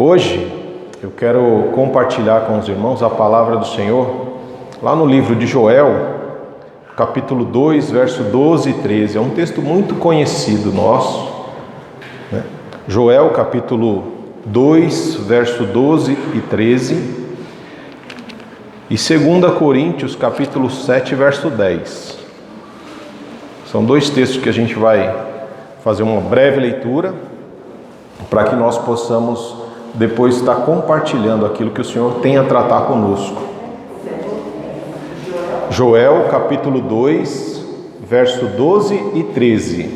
Hoje eu quero compartilhar com os irmãos a palavra do Senhor lá no livro de Joel, capítulo 2, verso 12 e 13. É um texto muito conhecido nosso, né? Joel, capítulo 2, verso 12 e 13. E 2 Coríntios, capítulo 7, verso 10. São dois textos que a gente vai fazer uma breve leitura, para que nós possamos depois estar compartilhando aquilo que o Senhor tem a tratar conosco. Joel, capítulo 2, verso 12 e 13.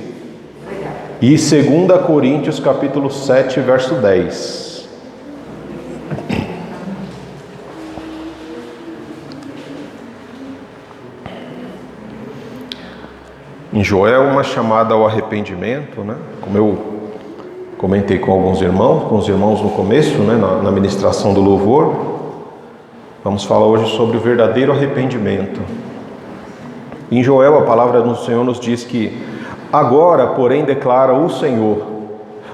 E 2 Coríntios, capítulo 7, verso 10. Em Joel, uma chamada ao arrependimento, né? Como eu comentei com os irmãos no começo, né? na ministração do louvor. Vamos falar hoje sobre o verdadeiro arrependimento. Em Joel, a palavra do Senhor nos diz que: agora, porém, declara o Senhor,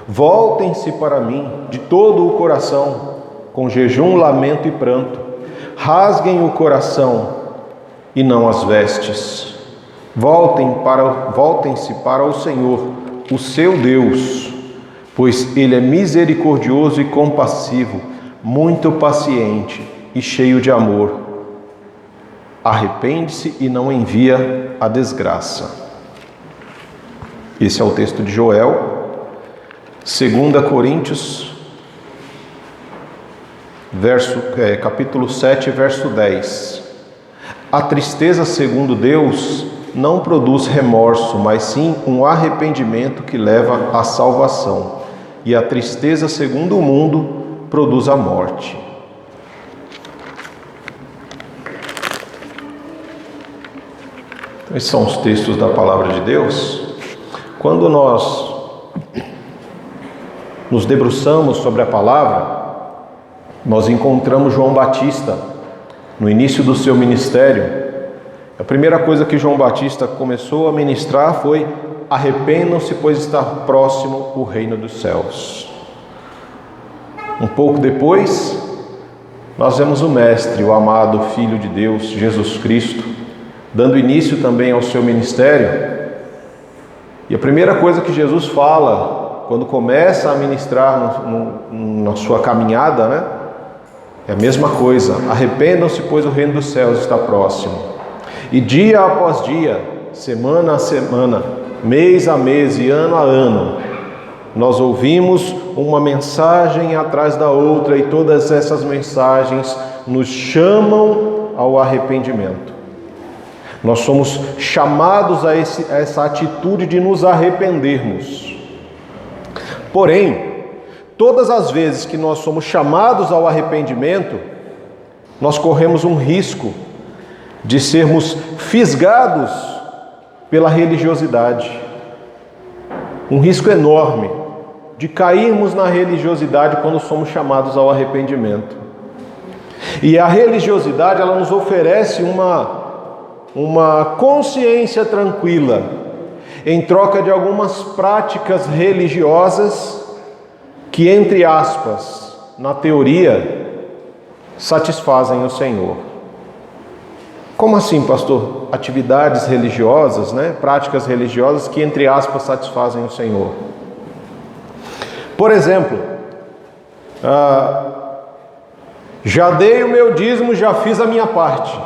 voltem-se para mim de todo o coração, com jejum, lamento e pranto. Rasguem o coração e não as vestes. Voltem-se para o Senhor, o seu Deus, pois Ele é misericordioso e compassivo, muito paciente e cheio de amor. Arrepende-se e não envia a desgraça. Esse é o texto de Joel. 2 Coríntios, capítulo 7, verso 10. A tristeza, segundo Deus, não produz remorso, mas sim um arrependimento que leva à salvação. E a tristeza, segundo o mundo, produz a morte. Esses são os textos da palavra de Deus. Quando nós nos debruçamos sobre a palavra, nós encontramos João Batista no início do seu ministério. A primeira coisa que João Batista começou a ministrar foi: arrependam-se, pois está próximo o reino dos céus. Um pouco depois, nós vemos o Mestre, o amado Filho de Deus, Jesus Cristo, dando início também ao seu ministério. E a primeira coisa que Jesus fala, quando começa a ministrar na sua caminhada, né? É a mesma coisa: arrependam-se, pois o reino dos céus está próximo. E dia após dia, semana a semana, mês a mês e ano a ano, nós ouvimos uma mensagem atrás da outra, e todas essas mensagens nos chamam ao arrependimento. Nós somos chamados a essa atitude de nos arrependermos. Porém, todas as vezes que nós somos chamados ao arrependimento, nós corremos um risco de sermos fisgados pela religiosidade. Um risco enorme de cairmos na religiosidade quando somos chamados ao arrependimento. E a religiosidade, ela nos oferece uma consciência tranquila em troca de algumas práticas religiosas que, entre aspas, na teoria, satisfazem o Senhor. Como assim, pastor? Atividades religiosas, né? Práticas religiosas que, entre aspas, satisfazem o Senhor. Por exemplo, já dei o meu dízimo, já fiz a minha parte.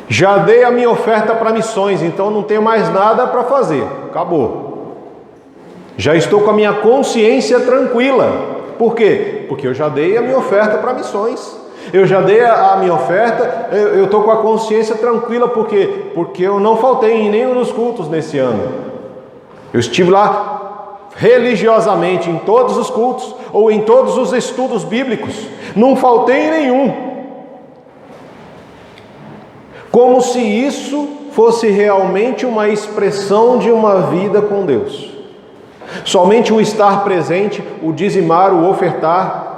Já dei a minha oferta para missões, então não tenho mais nada para fazer. Acabou. Já estou com a minha consciência tranquila. Por quê? Porque eu já dei a minha oferta para missões. Eu já dei a minha oferta, eu estou com a consciência tranquila. Por quê? Porque eu não faltei em nenhum dos cultos nesse ano. Eu estive lá religiosamente em todos os cultos, ou em todos os estudos bíblicos. Não faltei em nenhum. Como se isso fosse realmente uma expressão de uma vida com Deus. Somente o estar presente, o dizimar, o ofertar,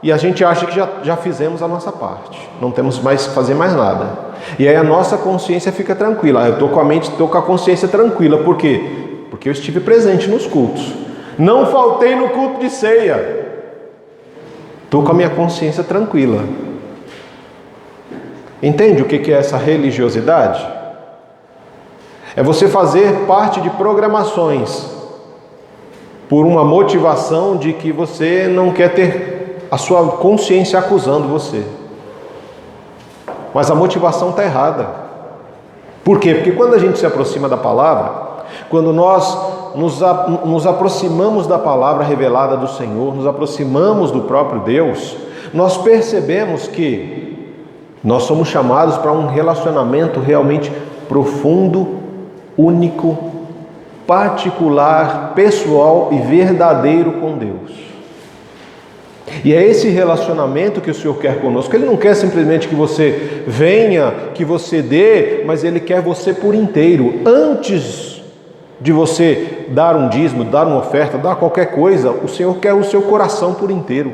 e a gente acha que já fizemos a nossa parte, não temos mais que fazer mais nada. E aí a nossa consciência fica tranquila. Eu estou com a consciência tranquila. Por quê? Porque eu estive presente nos cultos. Não faltei no culto de ceia. Estou com a minha consciência tranquila. Entende o que é essa religiosidade? É você fazer parte de programações por uma motivação de que você não quer ter a sua consciência acusando você. Mas a motivação está errada. Por quê? Porque quando a gente se aproxima da palavra, quando nós nos aproximamos da palavra revelada do Senhor, nos aproximamos do próprio Deus, nós percebemos que nós somos chamados para um relacionamento realmente profundo, único, particular, pessoal e verdadeiro com Deus. E é esse relacionamento que o Senhor quer conosco. Ele não quer simplesmente que você venha, que você dê, mas Ele quer você por inteiro. Antes de você dar um dízimo, dar uma oferta, dar qualquer coisa, o Senhor quer o seu coração por inteiro.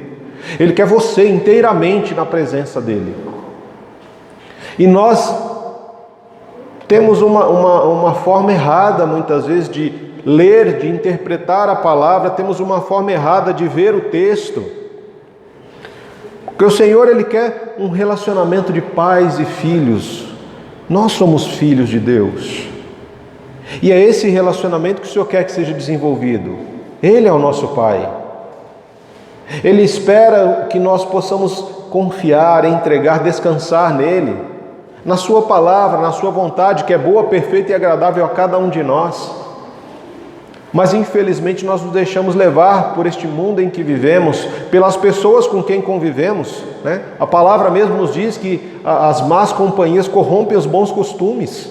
Ele quer você inteiramente na presença dEle. E nós temos uma forma errada, muitas vezes, de ler, de interpretar a palavra, temos uma forma errada de ver o texto. Porque o Senhor, Ele quer um relacionamento de pais e filhos. Nós somos filhos de Deus. E é esse relacionamento que o Senhor quer que seja desenvolvido. Ele é o nosso Pai. Ele espera que nós possamos confiar, entregar, descansar nele, na sua palavra, na sua vontade, que é boa, perfeita e agradável a cada um de nós. Mas infelizmente nós nos deixamos levar por este mundo em que vivemos, pelas pessoas com quem convivemos, né? A palavra mesmo nos diz que as más companhias corrompem os bons costumes.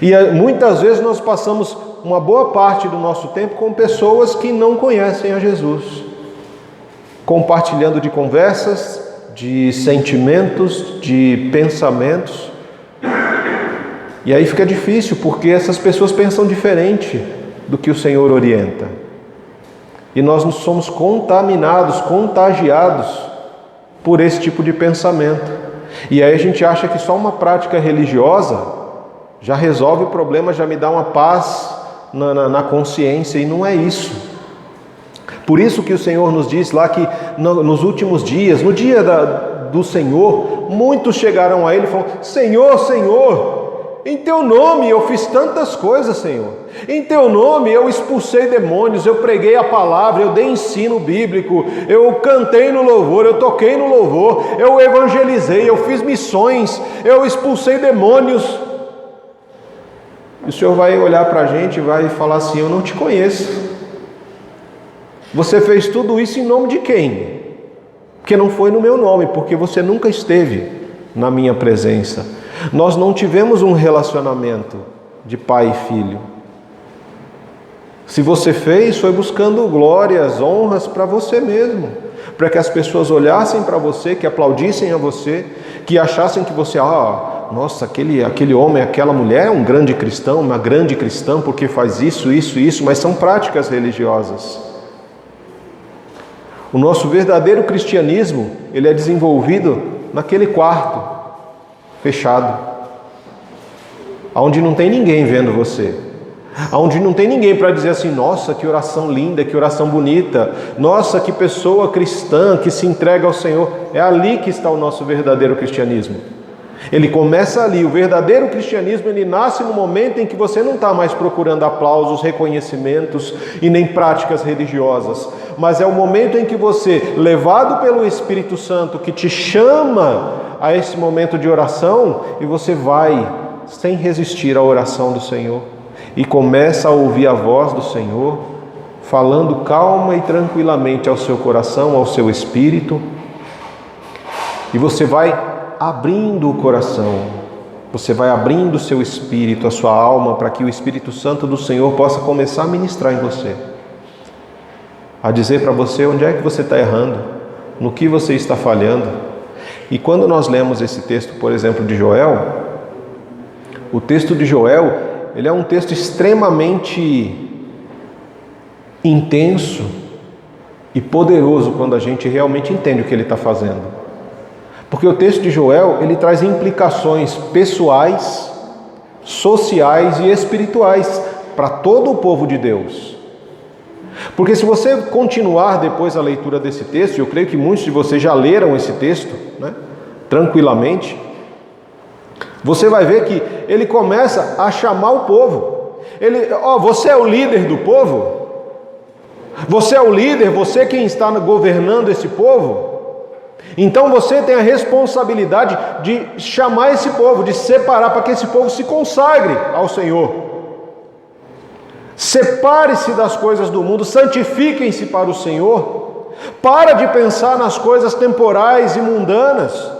E muitas vezes nós passamos uma boa parte do nosso tempo com pessoas que não conhecem a Jesus, compartilhando de conversas, de sentimentos, de pensamentos. E aí fica difícil, porque essas pessoas pensam diferente do que o Senhor orienta. E nós nos somos contaminados, contagiados por esse tipo de pensamento. E aí a gente acha que só uma prática religiosa já resolve o problema, já me dá uma paz na consciência, e não é isso. Por isso que o Senhor nos diz lá que nos últimos dias, no dia do Senhor, muitos chegarão a Ele e falam: Senhor, Senhor, em Teu nome eu fiz tantas coisas, Senhor. Em Teu nome eu expulsei demônios, eu preguei a palavra, eu dei ensino bíblico, eu cantei no louvor, eu toquei no louvor, eu evangelizei, eu fiz missões, eu expulsei demônios. E o Senhor vai olhar para a gente e vai falar assim: eu não te conheço. Você fez tudo isso em nome de quem? Porque não foi no meu nome, porque você nunca esteve na minha presença. Nós não tivemos um relacionamento de pai e filho. Se você fez, foi buscando glórias, honras para você mesmo, para que as pessoas olhassem para você, que aplaudissem a você, que achassem que você, nossa, aquele homem, aquela mulher é um grande cristão, uma grande cristã, porque faz isso, mas são práticas religiosas. O nosso verdadeiro cristianismo, ele é desenvolvido naquele quarto fechado, onde não tem ninguém vendo você, onde não tem ninguém para dizer assim: nossa, que oração linda, que oração bonita, nossa, que pessoa cristã que se entrega ao Senhor. É ali que está o nosso verdadeiro cristianismo. Ele começa ali. O verdadeiro cristianismo, ele nasce no momento em que você não está mais procurando aplausos, reconhecimentos e nem práticas religiosas, mas é o momento em que você, levado pelo Espírito Santo, que te chama a esse momento de oração, e você vai sem resistir à oração do Senhor e começa a ouvir a voz do Senhor falando calma e tranquilamente ao seu coração, ao seu espírito, e você vai abrindo o coração, você vai abrindo o seu espírito, a sua alma, para que o Espírito Santo do Senhor possa começar a ministrar em você, a dizer para você onde é que você está errando, no que você está falhando. E quando nós lemos esse texto, por exemplo, de Joel, o texto de Joel, ele é um texto extremamente intenso e poderoso quando a gente realmente entende o que ele está fazendo. Porque o texto de Joel, ele traz implicações pessoais, sociais e espirituais para todo o povo de Deus. Porque se você continuar depois a leitura desse texto, eu creio que muitos de vocês já leram esse texto, né, tranquilamente, você vai ver que ele começa a chamar o povo. Você é o líder do povo? Você é o líder, você quem está governando esse povo? Então você tem a responsabilidade de chamar esse povo, de separar, para que esse povo se consagre ao Senhor. Separe-se das coisas do mundo, santifiquem-se para o Senhor. Para de pensar nas coisas temporais e mundanas.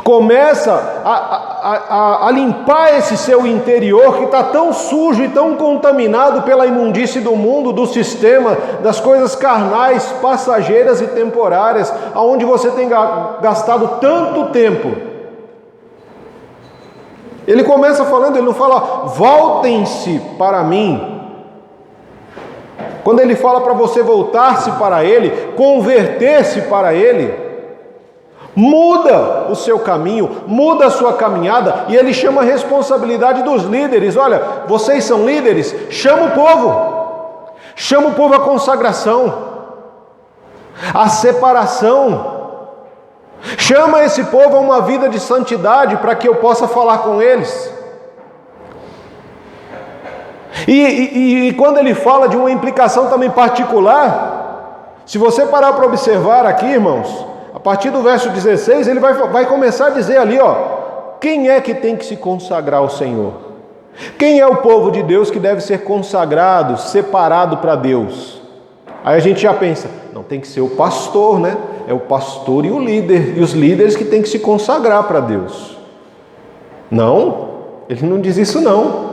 Começa a limpar esse seu interior que está tão sujo e tão contaminado pela imundície do mundo, do sistema, das coisas carnais, passageiras e temporárias, aonde você tem gastado tanto tempo. Ele começa falando, ele não fala, voltem-se para mim. Quando ele fala para você voltar-se para ele, converter-se para ele, muda o seu caminho, muda a sua caminhada, e ele chama a responsabilidade dos líderes. Olha, vocês são líderes, chama o povo à consagração, à separação. Chama esse povo a uma vida de santidade para que eu possa falar com eles. E quando ele fala de uma implicação também particular, se você parar para observar aqui, irmãos, a partir do verso 16, ele vai começar a dizer ali, quem é que tem que se consagrar ao Senhor? Quem é o povo de Deus que deve ser consagrado, separado para Deus? Aí a gente já pensa, não, tem que ser o pastor, né? É o pastor e o líder, e os líderes que têm que se consagrar para Deus. Não, ele não diz isso não.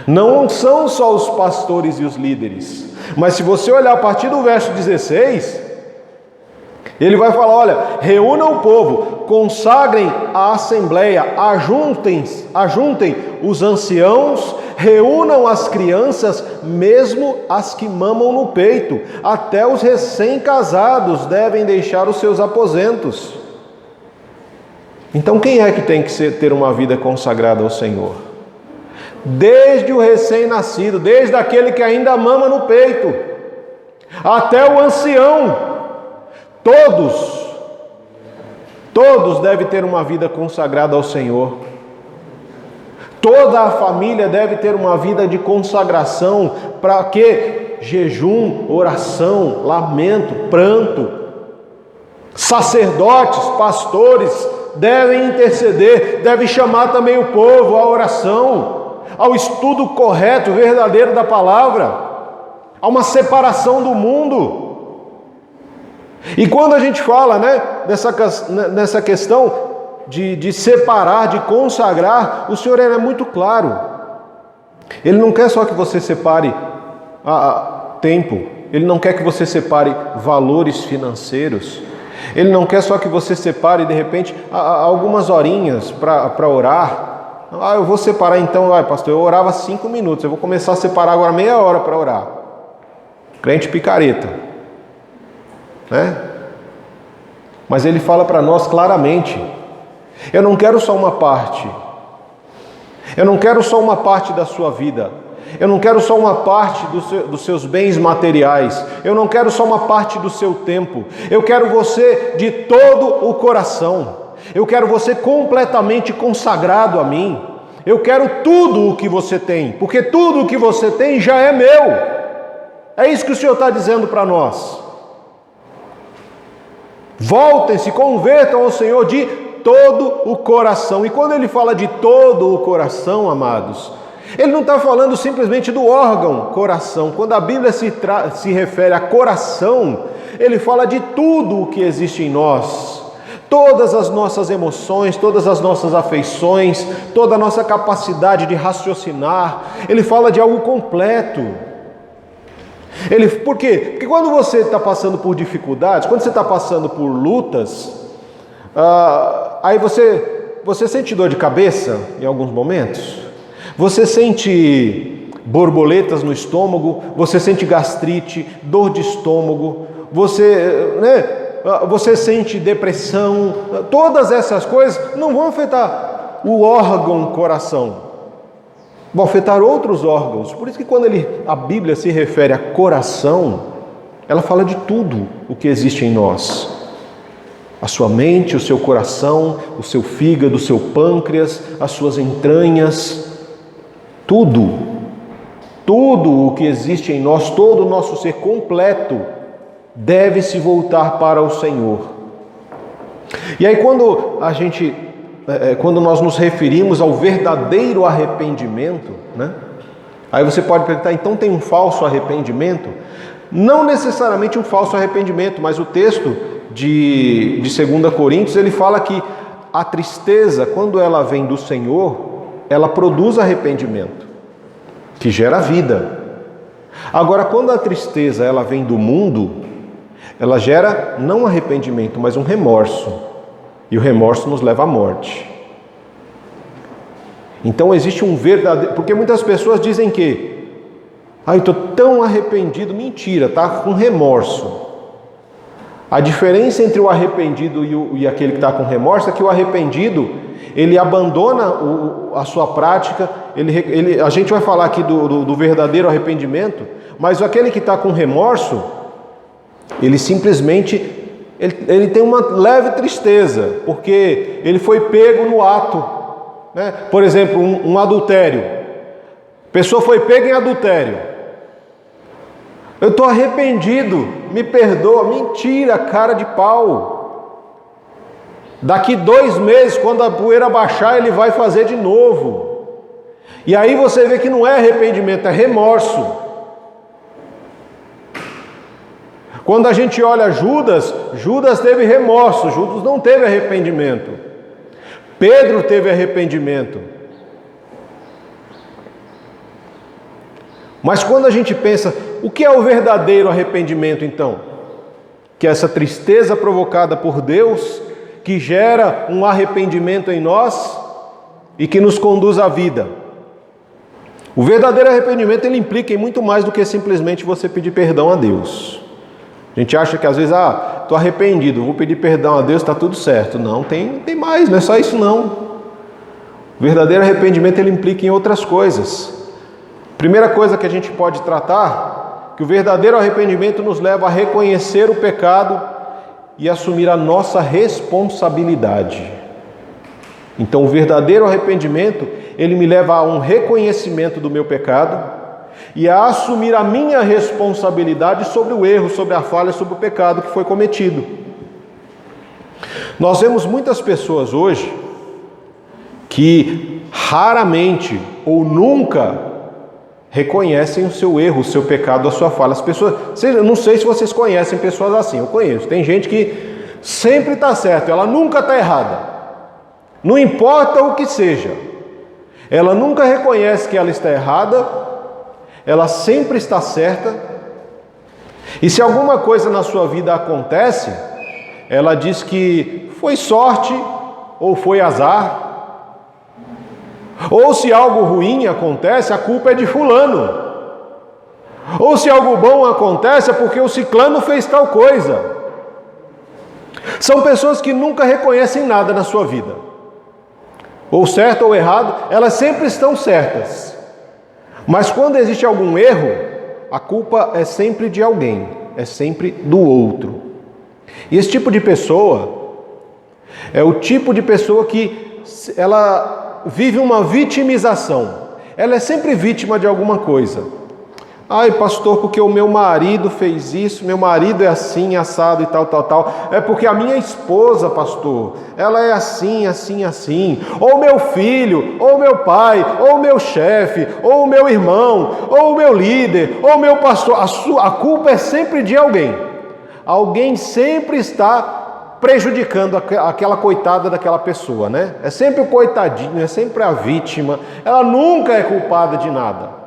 Não são só os pastores e os líderes. Mas se você olhar a partir do verso 16, ele vai falar, olha, reúnam o povo, consagrem a assembleia, ajuntem os anciãos, reúnam as crianças, mesmo as que mamam no peito, até os recém-casados devem deixar os seus aposentos. Então quem é que tem que ter uma vida consagrada ao Senhor? Desde o recém-nascido, desde aquele que ainda mama no peito, até o ancião, todos devem ter uma vida consagrada ao Senhor. Toda a família deve ter uma vida de consagração. Para quê? Jejum, oração, lamento, pranto. Sacerdotes, pastores devem interceder, devem chamar também o povo à oração, ao estudo correto, verdadeiro da palavra, a uma separação do mundo. E quando a gente fala, né, nessa questão de separar, de consagrar, o Senhor é muito claro. Ele não quer só que você separe tempo, Ele não quer que você separe valores financeiros, Ele não quer só que você separe de repente algumas horinhas para orar. Eu vou separar então, pastor, eu orava 5 minutos, eu vou começar a separar agora meia hora para orar. Crente picareta, né? Mas ele fala para nós claramente, eu não quero só uma parte, eu não quero só uma parte da sua vida, eu não quero só uma parte dos seus bens materiais, eu não quero só uma parte do seu tempo, eu quero você de todo o coração, eu quero você completamente consagrado a mim, eu quero tudo o que você tem, porque tudo o que você tem já é meu. É isso que o Senhor está dizendo para nós. Voltem-se, convertam ao Senhor de todo o coração. E quando ele fala de todo o coração, amados, ele não está falando simplesmente do órgão coração. Quando a Bíblia se refere a coração, ele fala de tudo o que existe em nós. Todas as nossas emoções, todas as nossas afeições, toda a nossa capacidade de raciocinar. Ele fala de algo completo. Por quê? Porque quando você está passando por dificuldades, quando você está passando por lutas, aí você sente dor de cabeça em alguns momentos, você sente borboletas no estômago, você sente gastrite, dor de estômago, você sente depressão. Todas essas coisas não vão afetar o órgão coração. vão afetar outros órgãos. Por isso que quando a Bíblia se refere a coração, ela fala de tudo o que existe em nós. A sua mente, o seu coração, o seu fígado, o seu pâncreas, as suas entranhas, tudo o que existe em nós, todo o nosso ser completo, deve se voltar para o Senhor. E aí quando nós nos referimos ao verdadeiro arrependimento, né? Aí você pode perguntar, então tem um falso arrependimento? Não necessariamente um falso arrependimento, mas o texto de 2 Coríntios, ele fala que a tristeza, quando ela vem do Senhor, ela produz arrependimento, que gera vida. Agora, quando a tristeza ela vem do mundo, ela gera não arrependimento, mas um remorso. E o remorso nos leva à morte. Então existe um verdadeiro... Porque muitas pessoas dizem que eu estou tão arrependido. Mentira, está com remorso. A diferença entre o arrependido e aquele que está com remorso é que o arrependido, ele abandona a sua prática. A gente vai falar aqui do verdadeiro arrependimento, mas aquele que está com remorso, ele simplesmente... Ele tem uma leve tristeza, porque ele foi pego no ato, né? Por exemplo, um adultério. A pessoa foi pega em adultério. Eu estou arrependido, me perdoa. Mentira, cara de pau. Daqui 2 meses, quando a poeira baixar, ele vai fazer de novo. E aí você vê que não é arrependimento, é remorso. Quando a gente olha Judas teve remorso, Judas não teve arrependimento. Pedro teve arrependimento. Mas quando a gente pensa, o que é o verdadeiro arrependimento então? Que é essa tristeza provocada por Deus, que gera um arrependimento em nós e que nos conduz à vida. O verdadeiro arrependimento, ele implica em muito mais do que simplesmente você pedir perdão a Deus. A gente acha que às vezes, estou arrependido, vou pedir perdão a Deus, está tudo certo. Não, tem mais, não é só isso não. O verdadeiro arrependimento, ele implica em outras coisas. Primeira coisa que a gente pode tratar, que o verdadeiro arrependimento nos leva a reconhecer o pecado e assumir a nossa responsabilidade. Então o verdadeiro arrependimento, ele me leva a um reconhecimento do meu pecado, e a assumir a minha responsabilidade sobre o erro, sobre a falha, sobre o pecado que foi cometido. Nós vemos muitas pessoas hoje que raramente ou nunca reconhecem o seu erro, o seu pecado, a sua falha. As pessoas, eu não sei se vocês conhecem pessoas assim, eu conheço. Tem gente que sempre está certa, ela nunca está errada. Não importa o que seja. Ela nunca reconhece que ela está errada. Ela sempre está certa, e se alguma coisa na sua vida acontece, ela diz que foi sorte ou foi azar, ou se algo ruim acontece, a culpa é de fulano, ou se algo bom acontece é porque o ciclano fez tal coisa. São pessoas que nunca reconhecem nada na sua vida, ou certo ou errado, elas sempre estão certas. Mas quando existe algum erro, a culpa é sempre de alguém, é sempre do outro. E esse tipo de pessoa é o tipo de pessoa que ela vive uma vitimização. Ela é sempre vítima de alguma coisa. Ai, pastor, porque o meu marido fez isso, meu marido é assim, assado e tal. É porque a minha esposa, pastor, ela é assim. Ou meu filho, ou meu pai, ou meu chefe, ou o meu irmão, ou o meu líder, ou o meu pastor. A culpa é sempre de alguém. Alguém sempre está prejudicando aquela coitada daquela pessoa, né? É sempre o coitadinho, é sempre a vítima. Ela nunca é culpada de nada.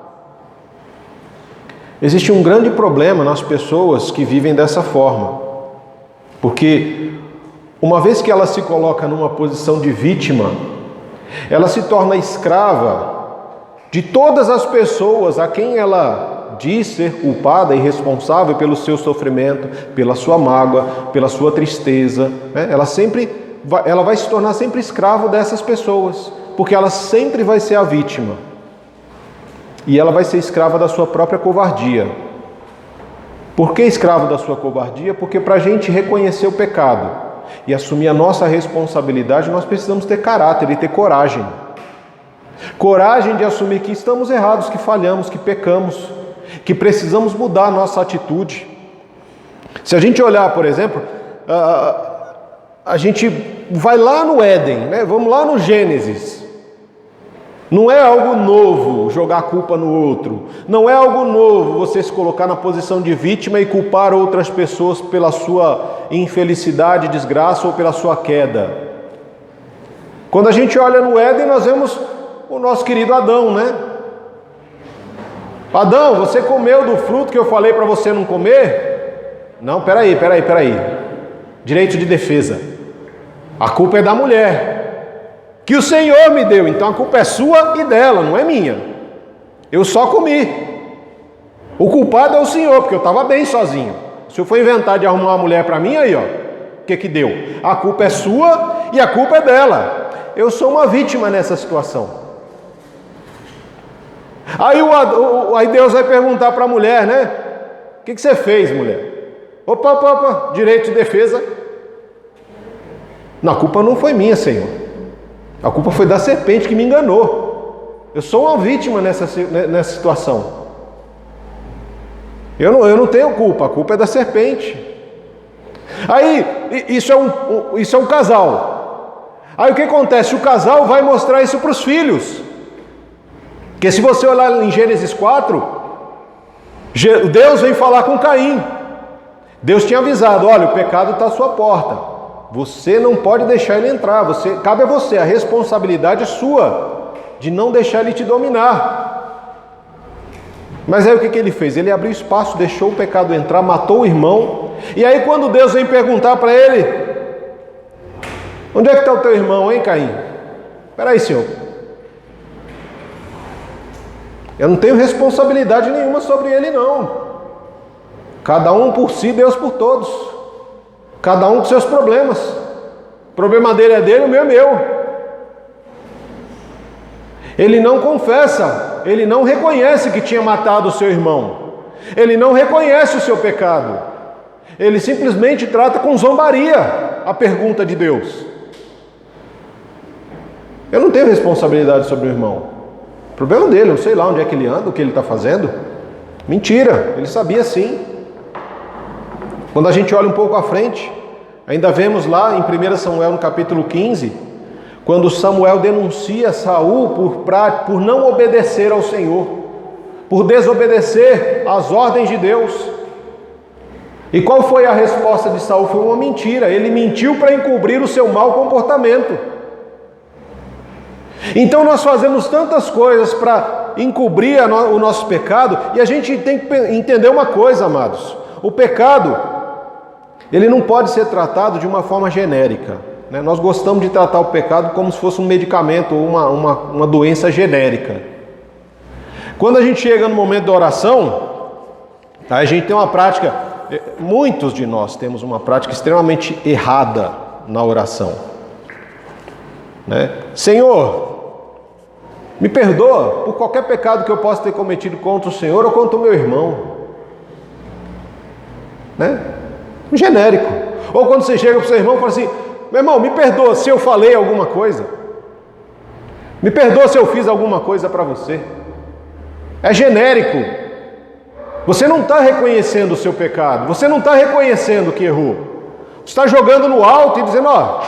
Existe um grande problema nas pessoas que vivem dessa forma, porque uma vez que ela se coloca numa posição de vítima, ela se torna escrava de todas as pessoas a quem ela diz ser culpada e responsável pelo seu sofrimento, pela sua mágoa, pela sua tristeza, né? Ela vai se tornar sempre escravo dessas pessoas, porque ela sempre vai ser a vítima. E ela vai ser escrava da sua própria covardia. Por que escravo da sua covardia? Porque para a gente reconhecer o pecado e assumir a nossa responsabilidade, nós precisamos ter caráter e ter coragem. Coragem de assumir que estamos errados, que falhamos, que pecamos, que precisamos mudar a nossa atitude. Se a gente olhar, por exemplo, a gente vai lá no Éden, né? Vamos lá no Gênesis. Não é algo novo jogar a culpa no outro. Não é algo novo você se colocar na posição de vítima e culpar outras pessoas pela sua infelicidade, desgraça ou pela sua queda. Quando a gente olha no Éden, nós vemos o nosso querido Adão, né? Adão, você comeu do fruto que eu falei para você não comer? Não, peraí. Direito de defesa. A culpa é da mulher que o Senhor me deu, então a culpa é sua e dela, não é minha. Eu só comi. O culpado é o Senhor, porque eu estava bem sozinho. Se eu for inventar de arrumar uma mulher para mim, aí ó, o que deu? A culpa é sua e a culpa é dela. Eu sou uma vítima nessa situação. Aí Deus vai perguntar para a mulher, né? O que você fez, mulher? Opa, direito de defesa. Não, a culpa não foi minha, Senhor. A culpa foi da serpente que me enganou. Eu sou uma vítima nessa situação. Eu não tenho culpa, a culpa é da serpente. Aí, isso é um casal. Aí o que acontece? O casal vai mostrar isso para os filhos. Porque se você olhar em Gênesis 4, Deus vem falar com Caim. Deus tinha avisado, olha, o pecado está à sua porta. Você não pode deixar ele entrar, cabe a você, a responsabilidade é sua, de não deixar ele te dominar. Mas aí o que ele fez? Ele abriu espaço, deixou o pecado entrar, matou o irmão, e aí quando Deus vem perguntar para ele, onde é que está o teu irmão, hein, Caim? Espera aí, Senhor. Eu não tenho responsabilidade nenhuma sobre ele, não. Cada um por si, Deus por todos. Cada um com seus problemas. O problema dele é dele, o meu é meu. Ele não confessa, ele não reconhece que tinha matado o seu irmão. Ele não reconhece o seu pecado. Ele simplesmente trata com zombaria a pergunta de Deus. Eu não tenho responsabilidade sobre o irmão. O problema dele, eu não sei lá onde é que ele anda, o que ele está fazendo. Mentira, ele sabia sim. Quando a gente olha um pouco à frente, ainda vemos lá em 1 Samuel no capítulo 15, quando Samuel denuncia Saul por não obedecer ao Senhor, por desobedecer às ordens de Deus. E qual foi a resposta de Saul? Foi uma mentira. Ele mentiu para encobrir o seu mau comportamento. Então nós fazemos tantas coisas para encobrir o nosso pecado, e a gente tem que entender uma coisa, amados. O pecado, ele não pode ser tratado de uma forma genérica, né? Nós gostamos de tratar o pecado como se fosse um medicamento ou uma doença genérica. Quando a gente chega no momento da oração, a gente tem uma prática, muitos de nós temos uma prática extremamente errada na oração, né? Senhor, me perdoa por qualquer pecado que eu possa ter cometido contra o Senhor ou contra o meu irmão, né? Genérico. Ou quando você chega para o seu irmão e fala assim, meu irmão, me perdoa se eu falei alguma coisa, me perdoa se eu fiz alguma coisa para você. É genérico. Você não está reconhecendo o seu pecado, você não está reconhecendo que errou, você está jogando no alto e dizendo, ó,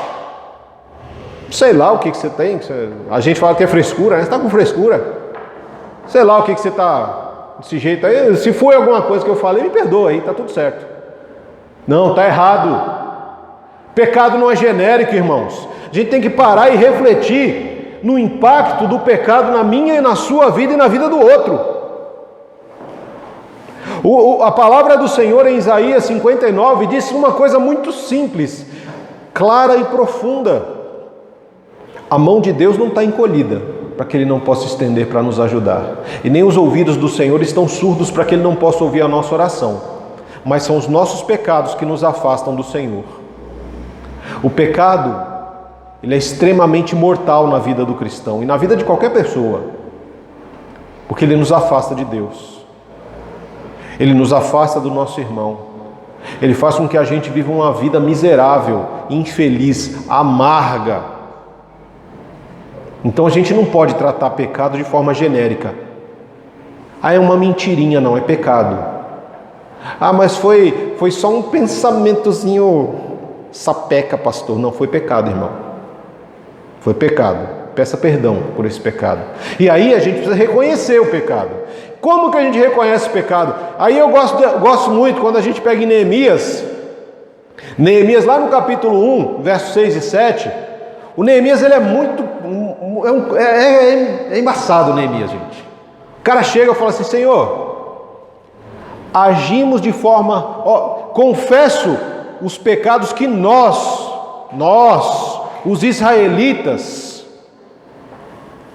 sei lá o que você tem, a gente fala que é frescura, né? Você está com frescura, sei lá o que você está desse jeito aí, se foi alguma coisa que eu falei, me perdoa aí, está tudo certo. Não, está errado. Pecado não é genérico, irmãos. A gente tem que parar e refletir no impacto do pecado na minha e na sua vida e na vida do outro. A palavra do Senhor em Isaías 59 diz uma coisa muito simples, clara e profunda. A mão de Deus não está encolhida para que Ele não possa estender para nos ajudar, e nem os ouvidos do Senhor estão surdos para que Ele não possa ouvir a nossa oração. Mas são os nossos pecados que nos afastam do Senhor. O pecado, ele é extremamente mortal na vida do cristão e na vida de qualquer pessoa. Porque ele nos afasta de Deus. Ele nos afasta do nosso irmão. Ele faz com que a gente viva uma vida miserável, infeliz, amarga. Então a gente não pode tratar pecado de forma genérica. Ah, é uma mentirinha, não, é pecado. Ah, mas foi só um pensamentozinho sapeca, pastor. Não, foi pecado, irmão. Foi pecado. Peça perdão por esse pecado. E aí a gente precisa reconhecer o pecado. Como que a gente reconhece o pecado? Aí eu gosto muito quando a gente pega em Neemias, lá no capítulo 1, versos 6 e 7, o Neemias, ele é muito, é embaçado o Neemias, gente. O cara chega e fala assim: Senhor, agimos de forma, confesso os pecados que nós, os israelitas,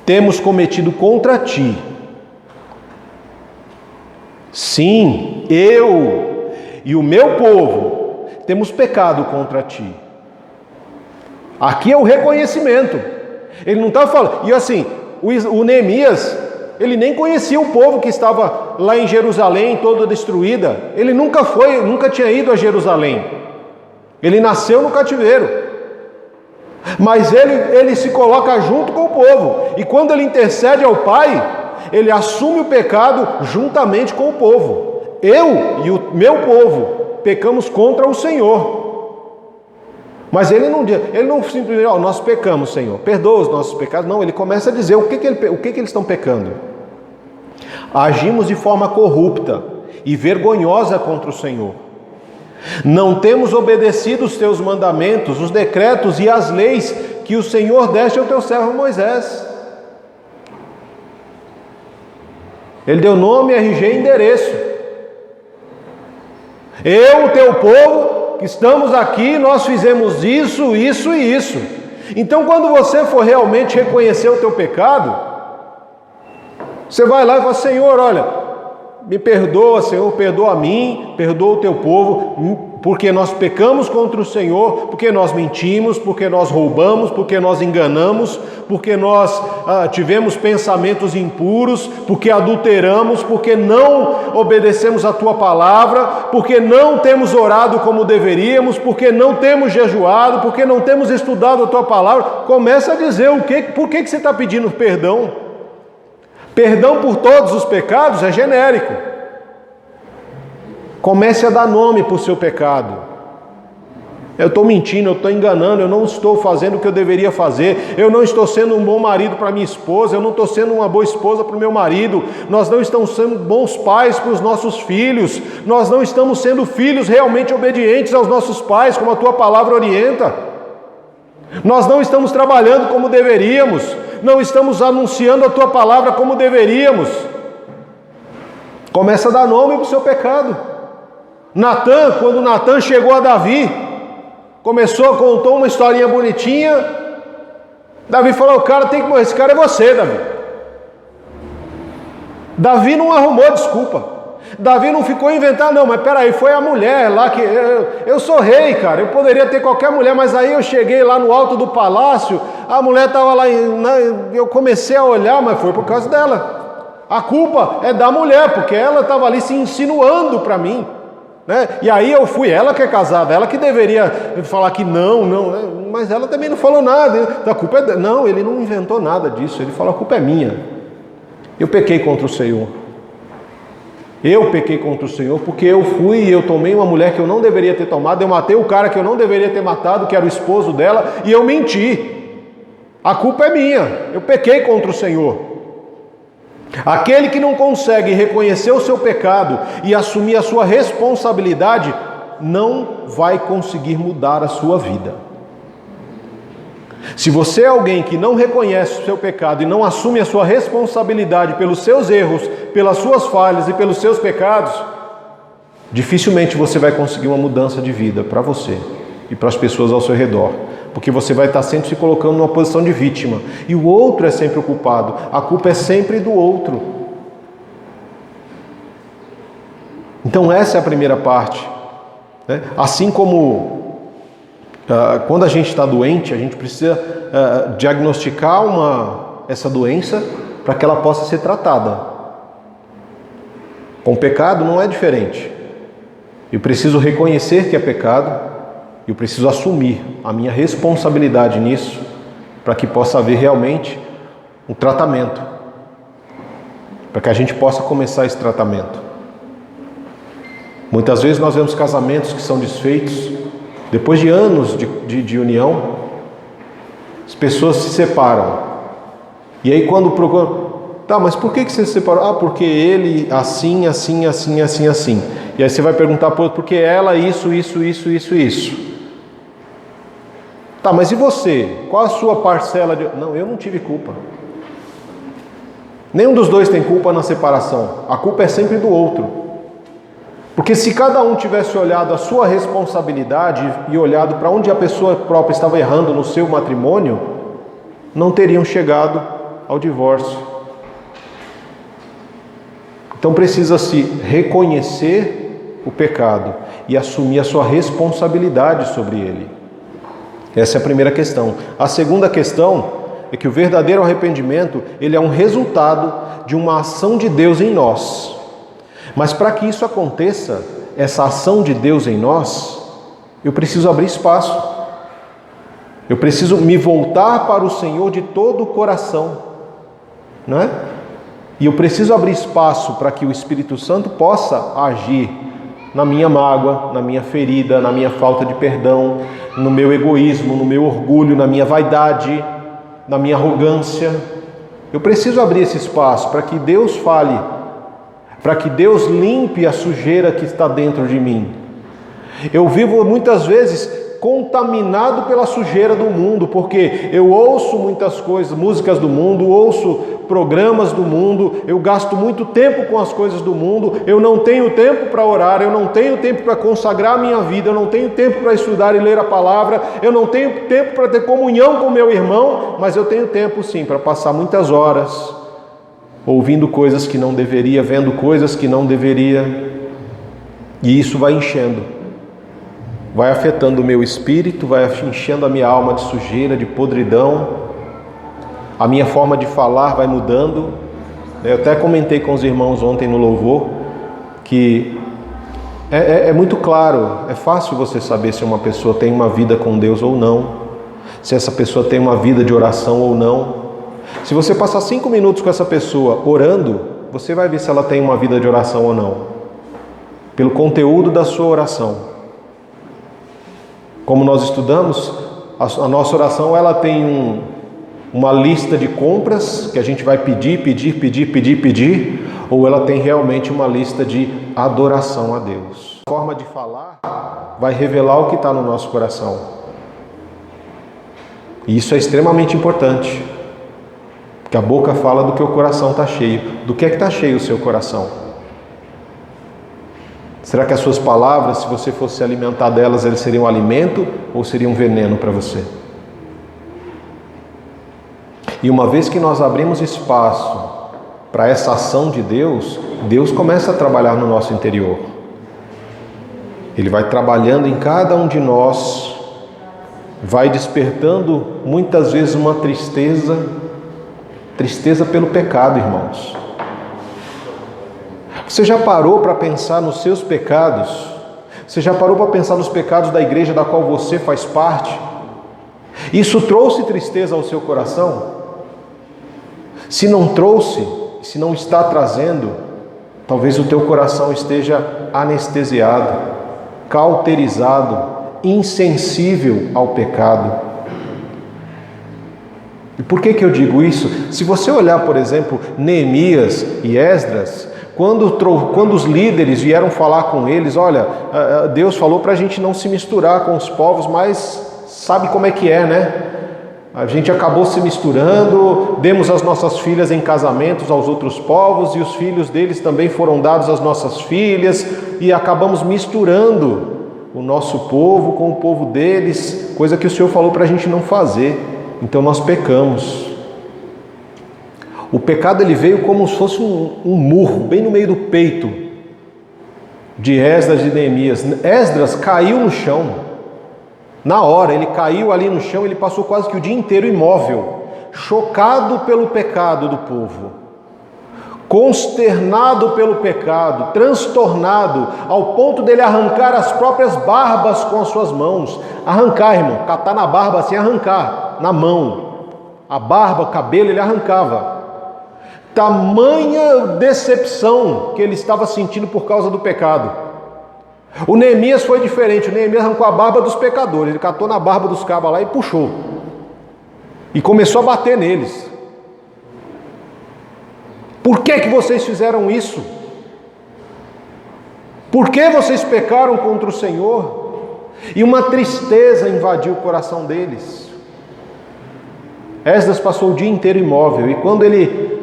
temos cometido contra ti. Sim, eu e o meu povo temos pecado contra ti. Aqui é o reconhecimento. Ele não estava falando. E assim, o Neemias, ele nem conhecia o povo que estava lá em Jerusalém, toda destruída. Ele nunca tinha ido a Jerusalém. Ele nasceu no cativeiro. Mas ele se coloca junto com o povo. E quando ele intercede ao Pai, ele assume o pecado juntamente com o povo. Eu e o meu povo pecamos contra o Senhor. Mas ele não simplesmente, nós pecamos, Senhor, perdoa os nossos pecados. Não, ele começa a dizer o que eles estão pecando. Agimos de forma corrupta e vergonhosa contra o Senhor. Não temos obedecido os teus mandamentos, os decretos e as leis que o Senhor deste ao teu servo Moisés. Ele deu nome, RG e endereço. Eu, o teu povo, que estamos aqui, nós fizemos isso, isso e isso. Então, quando você for realmente reconhecer o teu pecado, você vai lá e fala: Senhor, olha, me perdoa, Senhor, perdoa a mim, perdoa o teu povo, porque nós pecamos contra o Senhor, porque nós mentimos, porque nós roubamos, porque nós enganamos, porque nós tivemos pensamentos impuros, porque adulteramos, porque não obedecemos a tua palavra, porque não temos orado como deveríamos, porque não temos jejuado, porque não temos estudado a tua palavra. Começa a dizer por que você está pedindo perdão. Perdão por todos os pecados é genérico. Comece a dar nome para o seu pecado. Eu estou mentindo, eu estou enganando, eu não estou fazendo o que eu deveria fazer, eu não estou sendo um bom marido para minha esposa, eu não estou sendo uma boa esposa para o meu marido, nós não estamos sendo bons pais para os nossos filhos, nós não estamos sendo filhos realmente obedientes aos nossos pais, como a tua palavra orienta. Nós não estamos trabalhando como deveríamos, não estamos anunciando a tua palavra como deveríamos. Começa a dar nome para o seu pecado. Quando Natan chegou a Davi, contou uma historinha bonitinha. Davi falou: o cara tem que morrer, esse cara é você, Davi. Davi não arrumou desculpa. Davi não ficou inventando, não, mas peraí, foi a mulher lá que... Eu sou rei, cara, eu poderia ter qualquer mulher, mas aí eu cheguei lá no alto do palácio, a mulher estava lá, eu comecei a olhar, mas foi por causa dela. A culpa é da mulher, porque ela estava ali se insinuando para mim, né? E aí eu fui, ela que é casada, ela que deveria falar que não, mas ela também não falou nada. A culpa é... Não, ele não inventou nada disso, ele falou: a culpa é minha. Eu pequei contra o Senhor. Eu pequei contra o Senhor porque eu tomei uma mulher que eu não deveria ter tomado, eu matei o cara que eu não deveria ter matado, que era o esposo dela, e eu menti. A culpa é minha, eu pequei contra o Senhor. Aquele que não consegue reconhecer o seu pecado e assumir a sua responsabilidade, não vai conseguir mudar a sua vida. Se você é alguém que não reconhece o seu pecado e não assume a sua responsabilidade pelos seus erros, pelas suas falhas e pelos seus pecados, dificilmente você vai conseguir uma mudança de vida para você e para as pessoas ao seu redor, porque você vai estar sempre se colocando numa posição de vítima e o outro é sempre o culpado, a culpa é sempre do outro. Então essa é a primeira parte, né? Assim como quando a gente está doente, a gente precisa diagnosticar essa doença para que ela possa ser tratada. Com o pecado não é diferente. Eu preciso reconhecer que é pecado, eu preciso assumir a minha responsabilidade nisso, para que possa haver realmente um tratamento, para que a gente possa começar esse tratamento. Muitas vezes nós vemos casamentos que são desfeitos, depois de anos de união, as pessoas se separam. E aí quando procuram, tá, mas por que você se separou? Ah, porque ele assim. E aí você vai perguntar, porque ela isso. Tá, mas e você? Qual a sua parcela de... Não, eu não tive culpa. Nenhum dos dois tem culpa na separação. A culpa é sempre do outro. Porque se cada um tivesse olhado a sua responsabilidade e olhado para onde a pessoa própria estava errando no seu matrimônio, não teriam chegado ao divórcio. Então precisa-se reconhecer o pecado e assumir a sua responsabilidade sobre ele. Essa é a primeira questão. A segunda questão é que o verdadeiro arrependimento, ele é um resultado de uma ação de Deus em nós. Mas para que isso aconteça, essa ação de Deus em nós, eu preciso abrir espaço. Eu preciso me voltar para o Senhor de todo o coração, não é? E eu preciso abrir espaço para que o Espírito Santo possa agir na minha mágoa, na minha ferida, na minha falta de perdão, no meu egoísmo, no meu orgulho, na minha vaidade, na minha arrogância. Eu preciso abrir esse espaço para que Deus fale, para que Deus limpe a sujeira que está dentro de mim. Eu vivo muitas vezes contaminado pela sujeira do mundo, porque eu ouço muitas coisas, músicas do mundo, ouço programas do mundo, eu gasto muito tempo com as coisas do mundo, eu não tenho tempo para orar, eu não tenho tempo para consagrar a minha vida, eu não tenho tempo para estudar e ler a palavra, eu não tenho tempo para ter comunhão com meu irmão, mas eu tenho tempo sim para passar muitas horas ouvindo coisas que não deveria, vendo coisas que não deveria, e isso vai enchendo, vai afetando o meu espírito, vai enchendo a minha alma de sujeira, de podridão, a minha forma de falar vai mudando. Eu até comentei com os irmãos ontem no louvor, que é muito claro, é fácil você saber se uma pessoa tem uma vida com Deus ou não, se essa pessoa tem uma vida de oração ou não. Se você passar 5 minutos com essa pessoa orando, você vai ver se ela tem uma vida de oração ou não, pelo conteúdo da sua oração. Como nós estudamos, a nossa oração ela tem uma lista de compras que a gente vai pedir, ou ela tem realmente uma lista de adoração a Deus. A forma de falar vai revelar o que está no nosso coração. E isso é extremamente importante, porque a boca fala do que o coração está cheio. Do que é que está cheio o seu coração? Será que as suas palavras, se você fosse alimentar delas, elas seriam alimento ou seriam veneno para você? E uma vez que nós abrimos espaço para essa ação de Deus, Deus começa a trabalhar no nosso interior. Ele vai trabalhando em cada um de nós, vai despertando muitas vezes uma tristeza pelo pecado, irmãos. Você já parou para pensar nos seus pecados? Você já parou para pensar nos pecados da igreja da qual você faz parte? Isso trouxe tristeza ao seu coração? Se não trouxe, se não está trazendo, talvez o teu coração esteja anestesiado, cauterizado, insensível ao pecado. E por que eu digo isso? Se você olhar, por exemplo, Neemias e Esdras, quando os líderes vieram falar com eles, olha, Deus falou para a gente não se misturar com os povos, mas sabe como é que é, né? A gente acabou se misturando, demos as nossas filhas em casamentos aos outros povos, e os filhos deles também foram dados às nossas filhas, e acabamos misturando o nosso povo com o povo deles, coisa que o Senhor falou para a gente não fazer. Então nós pecamos. O pecado ele veio como se fosse um murro, bem no meio do peito de Esdras e Neemias. Esdras caiu no chão. Na hora, ele caiu ali no chão, ele passou quase que o dia inteiro imóvel, chocado pelo pecado do povo. consternado pelo pecado, transtornado, ao ponto dele arrancar as próprias barbas com as suas mãos. Arrancar, irmão, catar na barba assim, arrancar, na mão. A barba, o cabelo, ele arrancava. Tamanha decepção que ele estava sentindo por causa do pecado. O Neemias foi diferente. O Neemias arrancou a barba dos pecadores. Ele catou na barba dos cabas lá e puxou. E começou a bater neles. Por que vocês fizeram isso? Por que vocês pecaram contra o Senhor? E uma tristeza invadiu o coração deles. Esdras passou o dia inteiro imóvel, e quando ele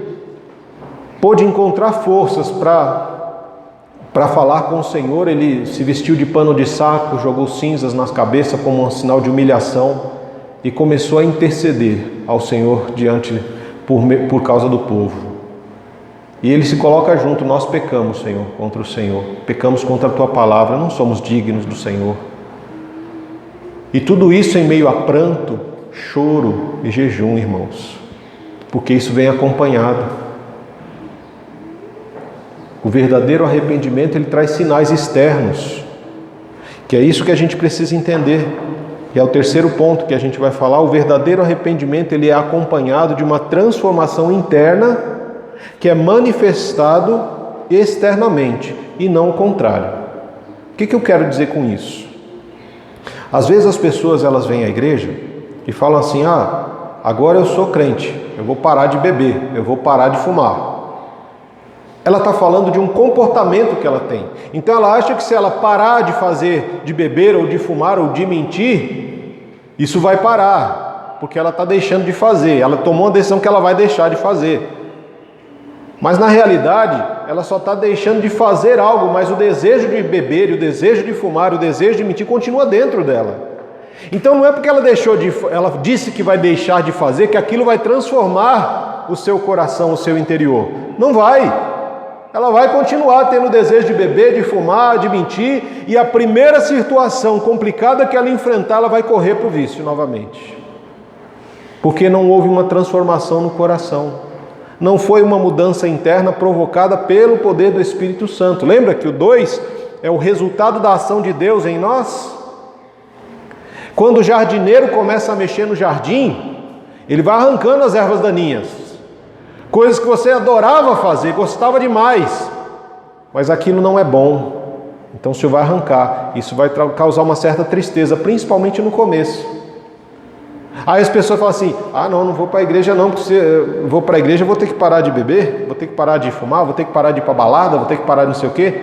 pôde encontrar forças para falar com o Senhor, ele se vestiu de pano de saco, jogou cinzas nas cabeças como um sinal de humilhação e começou a interceder ao Senhor por causa do povo. E ele se coloca junto: nós pecamos, Senhor, contra o Senhor, pecamos contra a Tua palavra, não somos dignos do Senhor. E tudo isso em meio a pranto, choro e jejum, irmãos, porque isso vem acompanhado. O verdadeiro arrependimento, ele traz sinais externos, que é isso que a gente precisa entender. E é o terceiro ponto que a gente vai falar. O verdadeiro arrependimento, ele é acompanhado de uma transformação interna, que é manifestado externamente, e não o contrário. O que eu quero dizer com isso? Às vezes as pessoas, elas vêm à igreja e falam assim: agora eu sou crente, eu vou parar de beber, eu vou parar de fumar. Ela está falando de um comportamento que ela tem. Então ela acha que se ela parar de beber, ou de fumar, ou de mentir, isso vai parar, porque ela está deixando de fazer. Ela tomou uma decisão que ela vai deixar de fazer. Mas na realidade, ela só está deixando de fazer algo, mas o desejo de beber, o desejo de fumar, o desejo de mentir continua dentro dela. Então não é porque ela disse que vai deixar de fazer, que aquilo vai transformar o seu coração, o seu interior. Não vai. Ela vai continuar tendo o desejo de beber, de fumar, de mentir, e a primeira situação complicada que ela enfrentar, ela vai correr para o vício novamente. Porque não houve uma transformação no coração. Não foi uma mudança interna provocada pelo poder do Espírito Santo. Lembra que o 2 é o resultado da ação de Deus em nós? Quando o jardineiro começa a mexer no jardim, ele vai arrancando as ervas daninhas. Coisas que você adorava fazer, gostava demais, mas aquilo não é bom. Então o Senhor vai arrancar. Isso vai causar uma certa tristeza, principalmente no começo. Aí as pessoas falam assim: não vou para a igreja não, porque se eu vou para a igreja eu vou ter que parar de beber, vou ter que parar de fumar, vou ter que parar de ir para a balada, vou ter que parar de não sei o quê.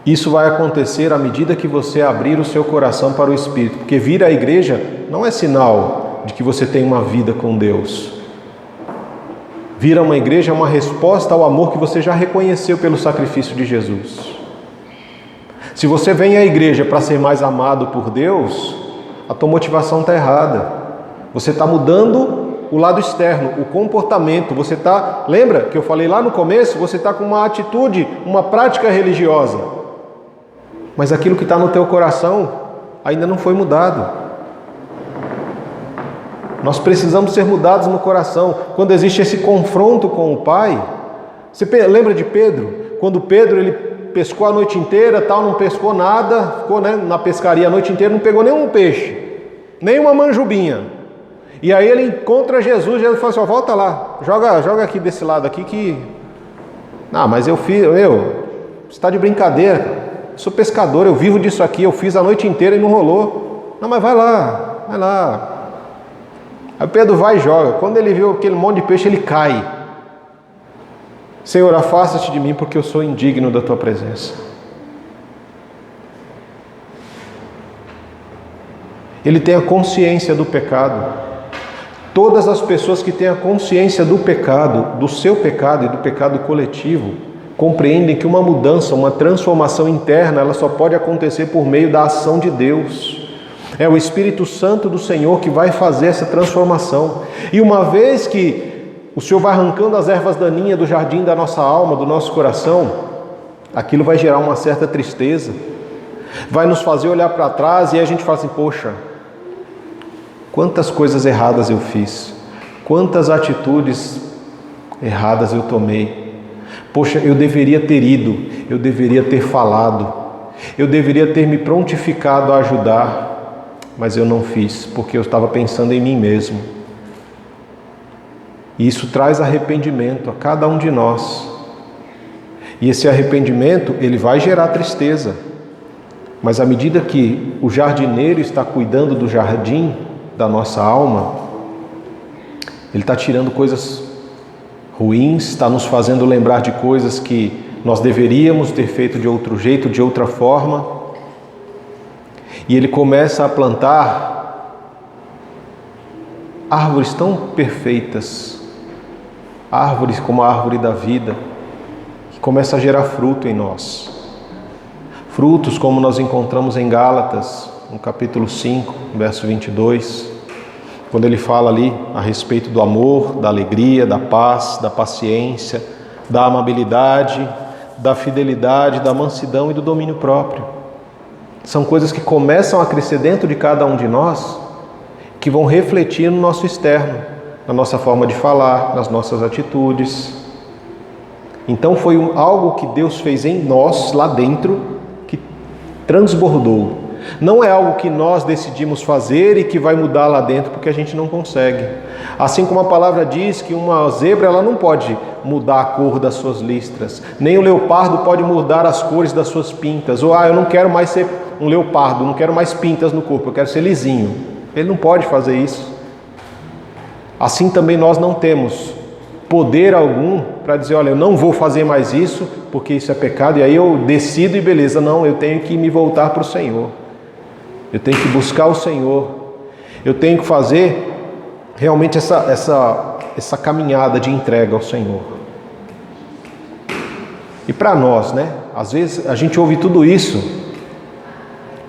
Isso vai acontecer à medida que você abrir o seu coração para o Espírito, porque vir à igreja não é sinal de que você tem uma vida com Deus. Vir a uma igreja é uma resposta ao amor que você já reconheceu pelo sacrifício de Jesus. Se você vem à igreja para ser mais amado por Deus, a tua motivação está errada. Você está mudando o lado externo, o comportamento. Você está, lembra que eu falei lá no começo? Você está com uma atitude, uma prática religiosa, mas aquilo que está no teu coração ainda não foi mudado. Nós precisamos ser mudados no coração. Quando existe esse confronto com o Pai, você lembra de Pedro? Quando Pedro ele pescou a noite inteira, não pescou nada, ficou na pescaria a noite inteira, não pegou nenhum peixe, nenhuma manjubinha. E aí ele encontra Jesus, Jesus fala assim: volta lá, joga aqui desse lado aqui que... mas você está de brincadeira, cara. Eu sou pescador, eu vivo disso aqui, eu fiz a noite inteira e não rolou. Mas vai lá. Aí Pedro vai e joga. Quando ele viu aquele monte de peixe, ele cai. Senhor, afasta-te de mim, porque eu sou indigno da tua presença. Ele tem a consciência do pecado. Todas as pessoas que têm a consciência do pecado, do seu pecado e do pecado coletivo, compreendem que uma mudança, uma transformação interna, ela só pode acontecer por meio da ação de Deus. É o Espírito Santo do Senhor que vai fazer essa transformação. E uma vez que o Senhor vai arrancando as ervas daninhas do jardim da nossa alma, do nosso coração, aquilo vai gerar uma certa tristeza, vai nos fazer olhar para trás e aí a gente fala assim: poxa, quantas coisas erradas eu fiz, quantas atitudes erradas eu tomei. Poxa, eu deveria ter ido, eu deveria ter falado, eu deveria ter me prontificado a ajudar, mas eu não fiz, porque eu estava pensando em mim mesmo. E isso traz arrependimento a cada um de nós. E esse arrependimento, ele vai gerar tristeza. Mas à medida que o jardineiro está cuidando do jardim da nossa alma, ele está tirando coisas ruins, está nos fazendo lembrar de coisas que nós deveríamos ter feito de outro jeito, de outra forma. E ele começa a plantar árvores tão perfeitas, árvores como a árvore da vida, que começa a gerar fruto em nós. Frutos como nós encontramos em Gálatas, no capítulo 5, verso 22, quando ele fala ali a respeito do amor, da alegria, da paz, da paciência, da amabilidade, da fidelidade, da mansidão e do domínio próprio. São coisas que começam a crescer dentro de cada um de nós, que vão refletir no nosso externo, na nossa forma de falar, nas nossas atitudes. Então foi algo que Deus fez em nós, lá dentro, que transbordou. Não é algo que nós decidimos fazer e que vai mudar lá dentro porque a gente não consegue. Assim como a palavra diz que uma zebra ela não pode mudar a cor das suas listras, nem o leopardo pode mudar as cores das suas pintas. Ou eu não quero mais ser um leopardo, não quero mais pintas no corpo, eu quero ser lisinho. Ele não pode fazer isso. Assim também nós não temos poder algum para dizer, olha, eu não vou fazer mais isso porque isso é pecado, e aí eu decido e beleza. Não, eu tenho que me voltar para o Senhor. Eu tenho que buscar o Senhor. Eu tenho que fazer realmente essa caminhada de entrega ao Senhor. E para nós, né? Às vezes a gente ouve tudo isso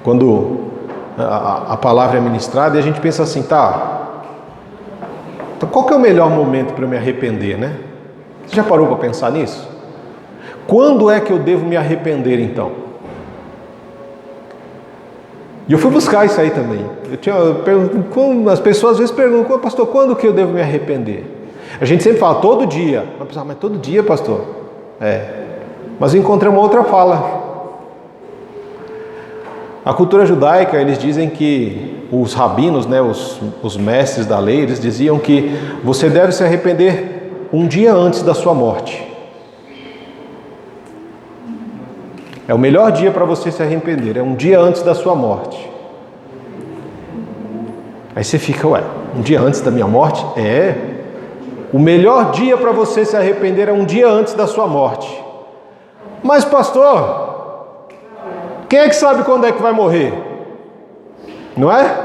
quando a palavra é ministrada e a gente pensa assim, tá, então qual que é o melhor momento para eu me arrepender, né? Você já parou para pensar nisso? Quando é que eu devo me arrepender então? E eu fui buscar isso aí também. As pessoas às vezes perguntam, pastor, quando que eu devo me arrepender? A gente sempre fala, todo dia. Mas todo dia, pastor? Mas eu encontrei uma outra fala. A cultura judaica, eles dizem que os rabinos, né, os mestres da lei, eles diziam que você deve se arrepender um dia antes da sua morte. É o melhor dia para você se arrepender, é um dia antes da sua morte. Aí você fica, um dia antes da minha morte? O melhor dia para você se arrepender é um dia antes da sua morte. Mas pastor, quem é que sabe quando é que vai morrer? Não é?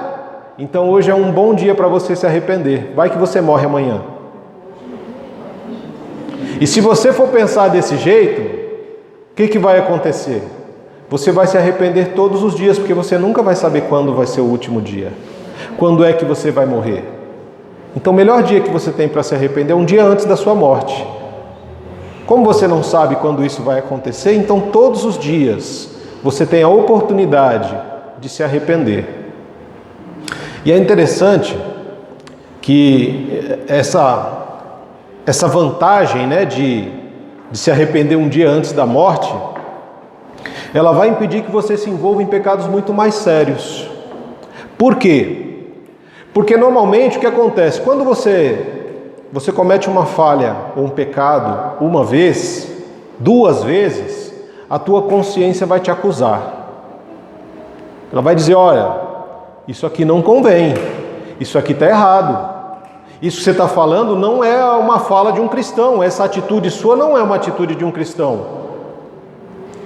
Então hoje é um bom dia para você se arrepender. Vai que você morre amanhã. E se você for pensar desse jeito, o que vai acontecer? Você vai se arrepender todos os dias, porque você nunca vai saber quando vai ser o último dia. Quando é que você vai morrer? Então o melhor dia que você tem para se arrepender é um dia antes da sua morte. Como você não sabe quando isso vai acontecer, então todos os dias você tem a oportunidade de se arrepender. E é interessante que essa vantagem, né, de se arrepender um dia antes da morte, ela vai impedir que você se envolva em pecados muito mais sérios. Por quê? Porque normalmente o que acontece? Quando você comete uma falha ou um pecado uma vez, duas vezes, a tua consciência vai te acusar. Ela vai dizer, olha, isso aqui não convém, isso aqui está errado. Isso que você está falando não é uma fala de um cristão, essa atitude sua não é uma atitude de um cristão.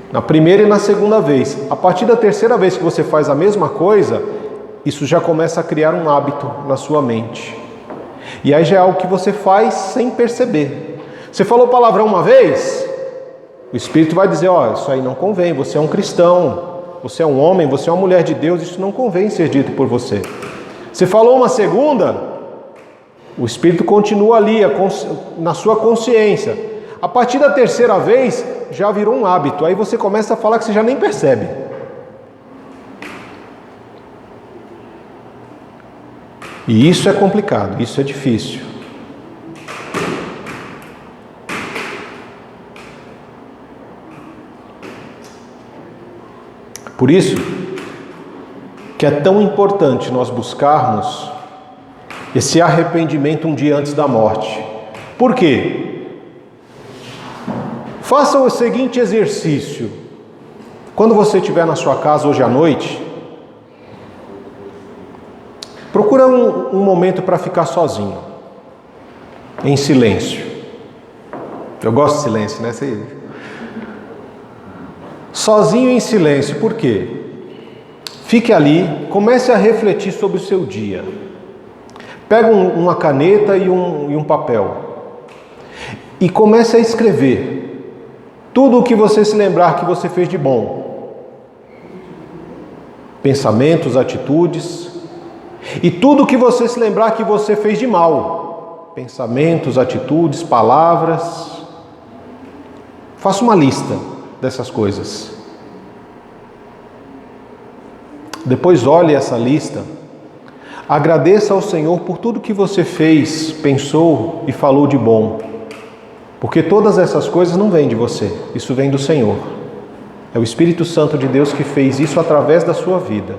Na primeira e na segunda vez. A partir da terceira vez que você faz a mesma coisa, isso já começa a criar um hábito na sua mente. E aí já é algo que você faz sem perceber. Você falou palavrão uma vez, o Espírito vai dizer, isso aí não convém, você é um cristão, você é um homem, você é uma mulher de Deus, isso não convém ser dito por você. Você falou uma segunda, o Espírito continua ali, na sua consciência. A partir da terceira vez, já virou um hábito. Aí você começa a falar que você já nem percebe. E isso é complicado, isso é difícil. Por isso que é tão importante nós buscarmos esse arrependimento um dia antes da morte. Por quê? Faça o seguinte exercício. Quando você estiver na sua casa hoje à noite, procura um momento para ficar sozinho, em silêncio. Eu gosto de silêncio, né? Sozinho em silêncio, por quê? Fique ali, comece a refletir sobre o seu dia. Pega uma caneta e um papel e comece a escrever tudo o que você se lembrar que você fez de bom. Pensamentos, atitudes, e tudo o que você se lembrar que você fez de mal. Pensamentos, atitudes, palavras. Faça uma lista dessas coisas. Depois olhe essa lista. Agradeça ao Senhor por tudo que você fez, pensou e falou de bom. Porque todas essas coisas não vêm de você, isso vem do Senhor. É o Espírito Santo de Deus que fez isso através da sua vida.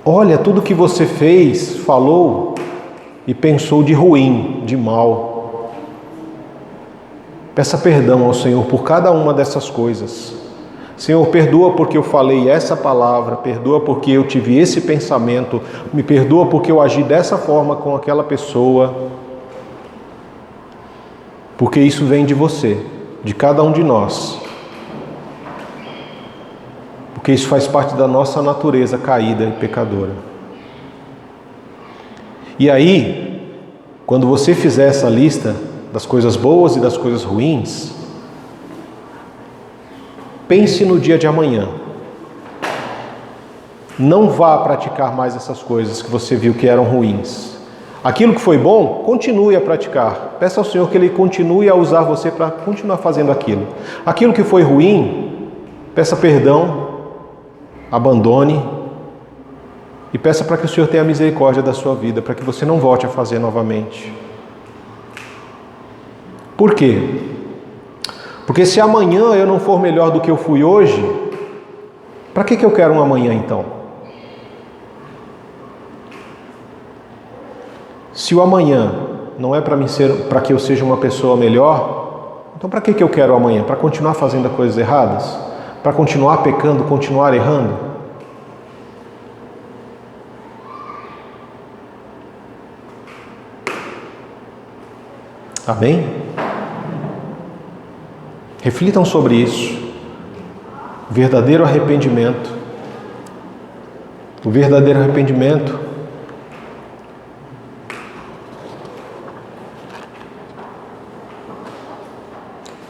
Olha tudo que você fez, falou e pensou de ruim, de mal. Peça perdão ao Senhor por cada uma dessas coisas. Senhor, perdoa porque eu falei essa palavra, perdoa porque eu tive esse pensamento, me perdoa porque eu agi dessa forma com aquela pessoa. Porque isso vem de você, de cada um de nós. Porque isso faz parte da nossa natureza caída e pecadora. E aí, quando você fizer essa lista das coisas boas e das coisas ruins, pense no dia de amanhã. Não vá praticar mais essas coisas que você viu que eram ruins. Aquilo que foi bom, continue a praticar. Peça ao Senhor que Ele continue a usar você para continuar fazendo aquilo. Aquilo que foi ruim, peça perdão, abandone e peça para que o Senhor tenha misericórdia da sua vida, para que você não volte a fazer novamente. Por quê? Porque se amanhã eu não for melhor do que eu fui hoje, para que eu quero um amanhã então? Se o amanhã não é para que eu seja uma pessoa melhor, então para que eu quero o amanhã? Para continuar fazendo coisas erradas? Para continuar pecando, continuar errando? Amém? Reflitam sobre isso. O verdadeiro arrependimento. O verdadeiro arrependimento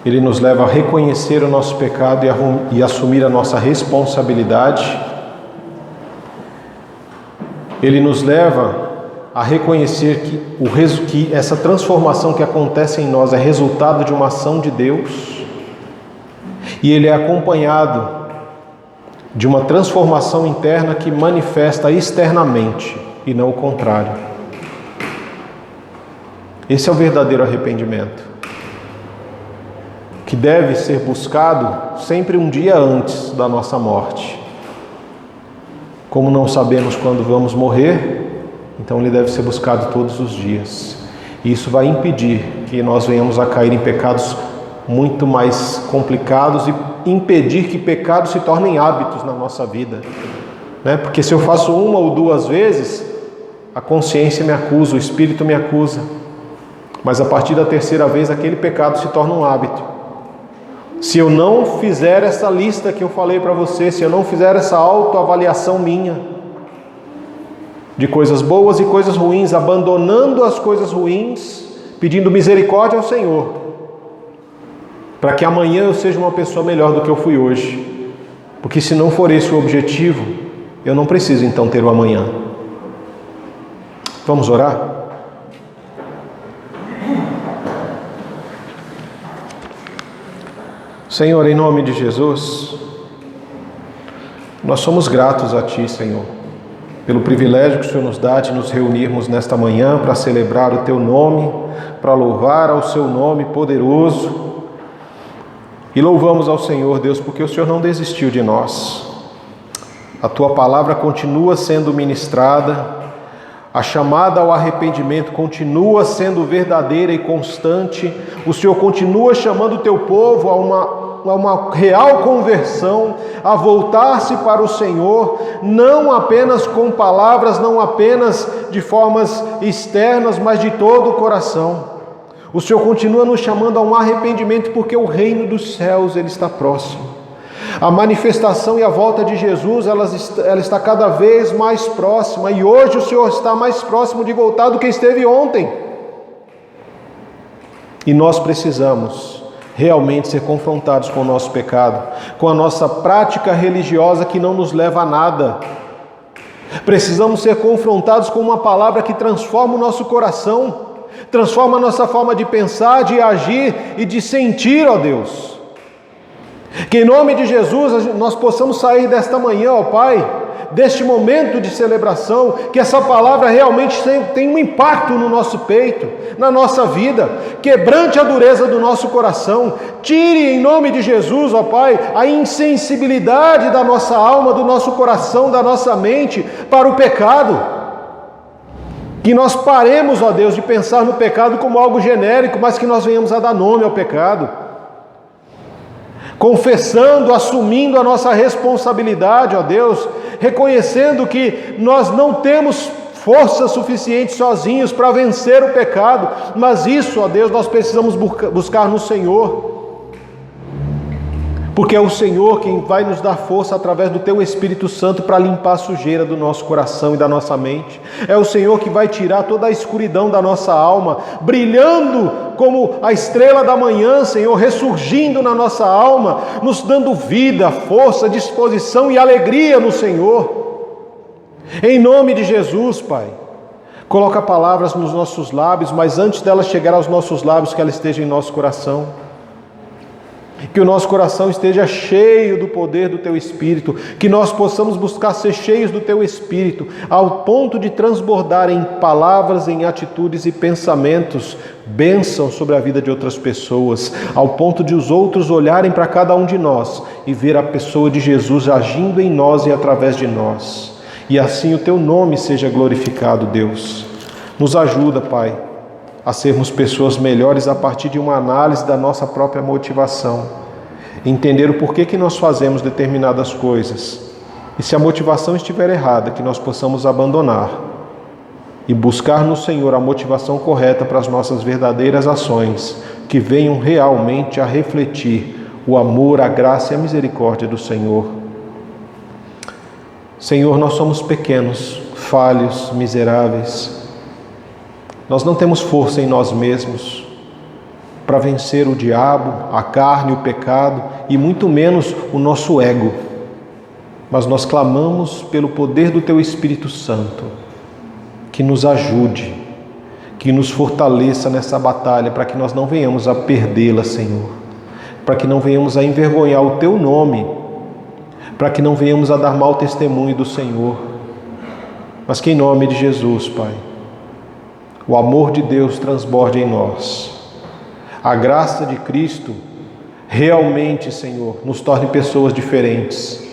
ele nos leva a reconhecer o nosso pecado e assumir a nossa responsabilidade. Ele nos leva a reconhecer que essa transformação que acontece em nós é resultado de uma ação de Deus. E ele é acompanhado de uma transformação interna que manifesta externamente e não o contrário. Esse é o verdadeiro arrependimento, que deve ser buscado sempre um dia antes da nossa morte. Como não sabemos quando vamos morrer, então ele deve ser buscado todos os dias. E isso vai impedir que nós venhamos a cair em pecados muito mais complicados e impedir que pecados se tornem hábitos na nossa vida, né? Porque se eu faço uma ou duas vezes, a consciência me acusa, o espírito me acusa, mas a partir da terceira vez aquele pecado se torna um hábito. Se eu não fizer essa lista que eu falei para você, se eu não fizer essa autoavaliação minha de coisas boas e coisas ruins, abandonando as coisas ruins, pedindo misericórdia ao Senhor, para que amanhã eu seja uma pessoa melhor do que eu fui hoje. Porque se não for esse o objetivo, eu não preciso então ter o amanhã. Vamos orar? Senhor, em nome de Jesus, nós somos gratos a Ti, Senhor, pelo privilégio que o Senhor nos dá de nos reunirmos nesta manhã para celebrar o Teu nome, para louvar ao Seu nome poderoso. E louvamos ao Senhor, Deus, porque o Senhor não desistiu de nós. A Tua palavra continua sendo ministrada, a chamada ao arrependimento continua sendo verdadeira e constante, o Senhor continua chamando o Teu povo a uma real conversão, a voltar-se para o Senhor, não apenas com palavras, não apenas de formas externas, mas de todo o coração. O Senhor continua nos chamando a um arrependimento, porque o reino dos céus ele está próximo. A manifestação e a volta de Jesus, ela está cada vez mais próxima, e hoje o Senhor está mais próximo de voltar do que esteve ontem. E nós precisamos realmente ser confrontados com o nosso pecado, com a nossa prática religiosa que não nos leva a nada. Precisamos ser confrontados com uma palavra que transforma o nosso coração, transforma a nossa forma de pensar, de agir e de sentir, ó Deus. Que em nome de Jesus nós possamos sair desta manhã, ó Pai, deste momento de celebração, que essa palavra realmente tenha um impacto no nosso peito, na nossa vida, quebrante a dureza do nosso coração, tire em nome de Jesus, ó Pai, a insensibilidade da nossa alma, do nosso coração, da nossa mente para o pecado. Que nós paremos, ó Deus, de pensar no pecado como algo genérico, mas que nós venhamos a dar nome ao pecado. Confessando, assumindo a nossa responsabilidade, ó Deus, reconhecendo que nós não temos força suficiente sozinhos para vencer o pecado, mas isso, ó Deus, nós precisamos buscar no Senhor. Porque é o Senhor quem vai nos dar força através do Teu Espírito Santo para limpar a sujeira do nosso coração e da nossa mente. É o Senhor que vai tirar toda a escuridão da nossa alma, brilhando como a estrela da manhã, Senhor, ressurgindo na nossa alma, nos dando vida, força, disposição e alegria no Senhor. Em nome de Jesus, Pai, coloca palavras nos nossos lábios, mas antes delas chegar aos nossos lábios, que ela esteja em nosso coração. Que o nosso coração esteja cheio do poder do Teu Espírito, que nós possamos buscar ser cheios do Teu Espírito, ao ponto de transbordar em palavras, em atitudes e pensamentos, bênção sobre a vida de outras pessoas, ao ponto de os outros olharem para cada um de nós e ver a pessoa de Jesus agindo em nós e através de nós. E assim o Teu nome seja glorificado, Deus. Nos ajuda, Pai, a sermos pessoas melhores a partir de uma análise da nossa própria motivação, entender o porquê que nós fazemos determinadas coisas, e se a motivação estiver errada, que nós possamos abandonar e buscar no Senhor a motivação correta para as nossas verdadeiras ações, que venham realmente a refletir o amor, a graça e a misericórdia do Senhor. Senhor, nós somos pequenos, falhos, miseráveis. Nós não temos força em nós mesmos para vencer o diabo, a carne, o pecado e muito menos o nosso ego. Mas nós clamamos pelo poder do Teu Espírito Santo, que nos ajude, que nos fortaleça nessa batalha, para que nós não venhamos a perdê-la, Senhor, para que não venhamos a envergonhar o Teu nome, para que não venhamos a dar mau testemunho do Senhor, mas que em nome de Jesus, Pai, o amor de Deus transborde em nós. A graça de Cristo realmente, Senhor, nos torne pessoas diferentes.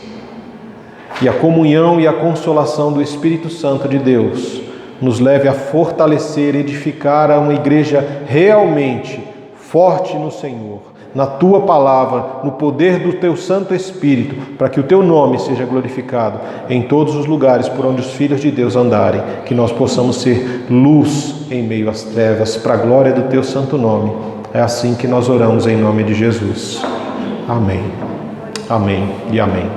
E a comunhão e a consolação do Espírito Santo de Deus nos leve a fortalecer, edificar uma igreja realmente forte no Senhor, na Tua palavra, no poder do Teu Santo Espírito, para que o Teu nome seja glorificado em todos os lugares por onde os filhos de Deus andarem, que nós possamos ser luz em meio às trevas, para a glória do Teu santo nome. É assim que nós oramos em nome de Jesus. Amém. Amém e amém.